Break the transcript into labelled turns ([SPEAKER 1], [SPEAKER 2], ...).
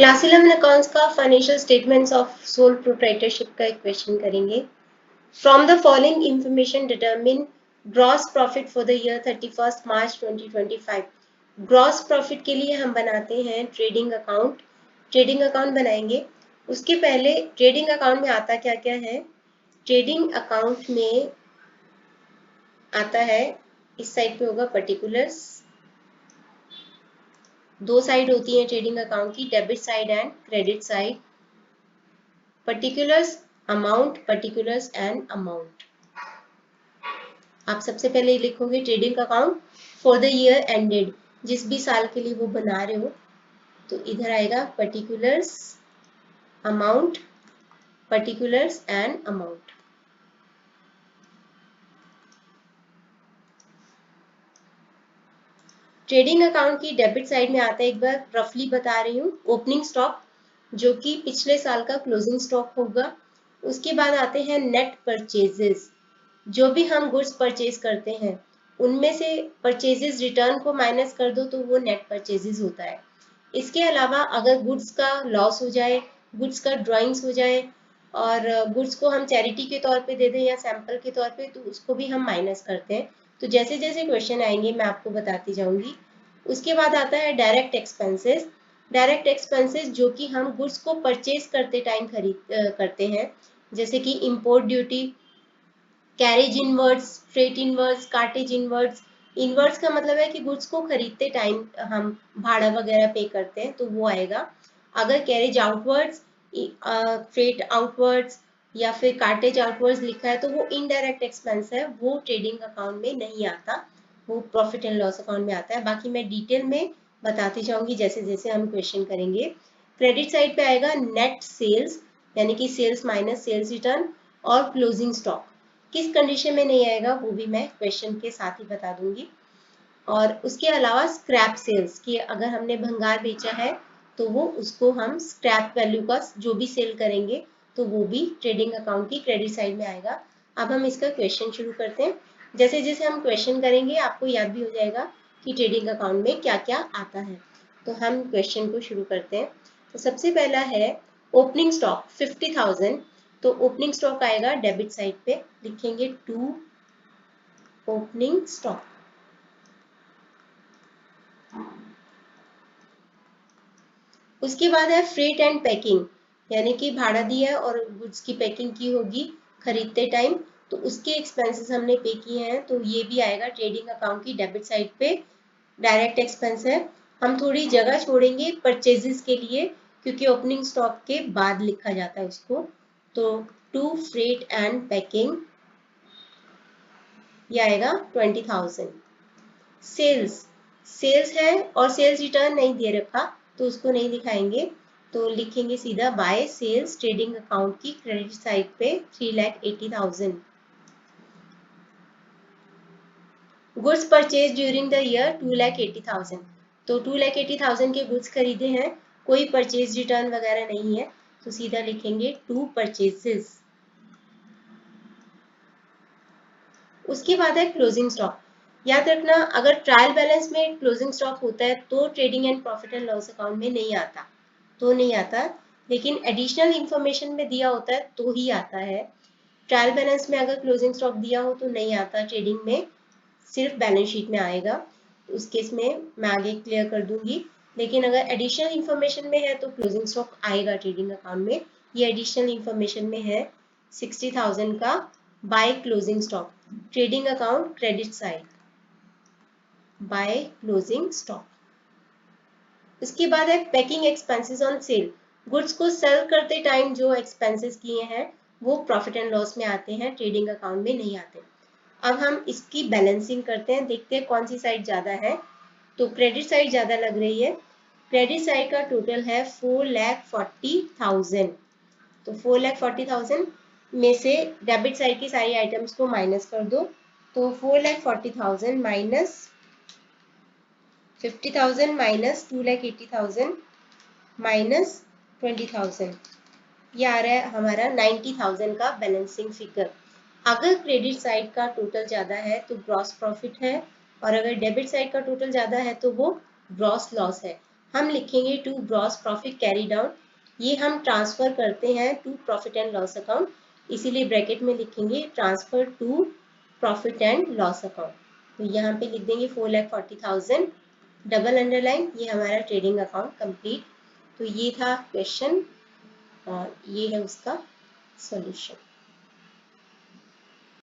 [SPEAKER 1] Class 11 accounts का financial statements of sole proprietorship का एक क्वेश्चन करेंगे। From the following information determine gross profit for the year 31 March 2025। Gross profit के लिए हम बनाते हैं ट्रेडिंग अकाउंट बनाएंगे। उसके पहले ट्रेडिंग अकाउंट में आता क्या क्या है। ट्रेडिंग अकाउंट में आता है, इस साइड पे होगा पर्टिकुलर्स। दो साइड होती है ट्रेडिंग अकाउंट की, debit side and credit side. Particulars and amount. आप सबसे पहले लिखोगे trading account for the year ended, जिस भी साल के लिए वो बना रहे हो, तो इधर आएगा particulars and amount. Trading account की डेबिट साइड में आता है, एक बार रफली बता रही हूँ, ओपनिंग स्टॉक जो कि पिछले साल का क्लोजिंग स्टॉक होगा। उसके बाद आते हैं नेट परचेजेस, जो भी हम गुड्स परचेज करते हैं उनमें से परचेजेस रिटर्न को माइनस कर दो तो वो नेट परचेजेस होता है। इसके अलावा अगर गुड्स का लॉस हो जाए, गुड्स का ड्राइंग्स हो जाए और गुड्स को हम चैरिटी के तौर पे दे दें या सैंपल के तौर पे, तो उसको भी हम माइनस करते हैं। तो जैसे जैसे क्वेश्चन आएंगे मैं आपको बताती जाऊंगी। उसके बाद आता है डायरेक्ट एक्सपेंसेस जो कि हम गुड्स को परचेज करते टाइम करते हैं, जैसे कि import duty, carriage inwards, freight inwards, cartage inwards. Inwards का मतलब है कि गुड्स को खरीदते टाइम हम भाड़ा वगैरह पे करते हैं, तो वो आएगा। अगर कैरेज आउटवर्ड्स, फ्रेट आउटवर्ड्स या फिर कार्टेज आउटवर्ड्स लिखा है तो वो इनडायरेक्ट एक्सपेंस है, वो ट्रेडिंग अकाउंट में नहीं आता, वो प्रॉफिट एंड लॉस अकाउंट में आता है। बाकी मैं डिटेल में बताती जाऊंगी जैसे जैसे हम क्वेश्चन करेंगे। क्रेडिट साइड पे आएगा नेट सेल्स, यानी कि सेल्स माइनस सेल्स रिटर्न, और क्लोजिंग स्टॉक। किस कंडीशन में नहीं आएगा वो भी मैं क्वेश्चन के साथ ही बता दूंगी। और उसके अलावा स्क्रैप सेल्स की, अगर हमने भंगार बेचा है तो वो उसको हम स्क्रैप वैल्यू का जो भी सेल करेंगे तो वो भी ट्रेडिंग अकाउंट की क्रेडिट साइड में आएगा। अब हम इसका क्वेश्चन शुरू करते हैं। जैसे जैसे हम क्वेश्चन करेंगे आपको याद भी हो जाएगा कि ट्रेडिंग अकाउंट में क्या क्या आता है। तो हम क्वेश्चन को शुरू करते हैं। तो सबसे पहला है ओपनिंग स्टॉक 50,000। तो ओपनिंग स्टॉक आएगा डेबिट साइड पे, लिखेंगे टू ओपनिंग स्टॉक। उसके बाद है फ्रेट एंड पैकिंग, यानी कि भाड़ा दिया और गुड्स की पैकिंग की होगी खरीदते टाइम, तो उसके एक्सपेंसेस हमने पे किए हैं, तो ये भी आएगा ट्रेडिंग अकाउंट की डेबिट साइड पे, डायरेक्ट एक्सपेंस है। हम थोड़ी जगह छोड़ेंगे परचेजेस के लिए, क्योंकि ओपनिंग स्टॉक के बाद लिखा जाता है उसको। तो टू फ्रेट एंड पैकिंग, ये आएगा 20,000। सेल्स है और सेल्स रिटर्न नहीं दे रखा तो उसको नहीं दिखाएंगे, तो लिखेंगे सीधा बाय सेल्स ट्रेडिंग अकाउंट की क्रेडिट साइड पे 3,80,000। Goods purchase during the year 2,80,000। तो 2,80,000 के गुड्स खरीदे हैं, कोई परचेज रिटर्न वगैरह नहीं है, तो सीधा लिखेंगे टू परचेजेस। उसके बाद है क्लोजिंग स्टॉक। याद रखना, अगर ट्रायल बैलेंस में क्लोजिंग स्टॉक होता है तो trading and profit and loss account में नहीं आता, लेकिन एडिशनल इंफॉर्मेशन में दिया होता है तो ही आता है। ट्रायल बैलेंस में अगर क्लोजिंग स्टॉक दिया हो तो नहीं आता, ट्रेडिंग में सिर्फ बैलेंस शीट में आएगा। तो उस केस में मैं आगे क्लियर कर दूंगी, लेकिन अगर एडिशनल इंफॉर्मेशन में है तो क्लोजिंग स्टॉक आएगा ट्रेडिंग अकाउंट में। ये एडिशनल इंफॉर्मेशन में है 60,000 का by closing stock, trading account credit side by closing stock. इसके बाद है packing expenses on sale, goods को सेल करते टाइम जो एक्सपेंसेस किए हैं वो प्रॉफिट एंड लॉस में आते हैं, ट्रेडिंग अकाउंट में नहीं आते। अब हम इसकी बैलेंसिंग करते हैं, देखते हैं कौन सी साइड ज्यादा है। तो क्रेडिट साइड ज्यादा लग रही है। क्रेडिट साइड का टोटल है 4,40,000। तो 4,40,000 में से डेबिट साइड की सारी आइटम्स को माइनस कर दो, तो 4,40,000 माइनस 50,000 माइनस 2,80,000 माइनस 20,000, ये आ रहा है हमारा 90,000 का बैलेंसिंग फिगर। अगर क्रेडिट साइड का टोटल ज्यादा है तो ग्रॉस प्रॉफिट है, और अगर डेबिट साइड का टोटल ज्यादा है तो वो ग्रॉस लॉस है। हम लिखेंगे to gross profit carry down, ये हम ट्रांसफर करते हैं to profit and loss account, इसीलिए ब्रैकेट में लिखेंगे transfer to profit and loss account. तो यहाँ पे लिख देंगे 4,40,000 डबल अंडरलाइन, ये हमारा ट्रेडिंग अकाउंट कंप्लीट। तो ये था क्वेश्चन और ये है उसका सॉल्यूशन।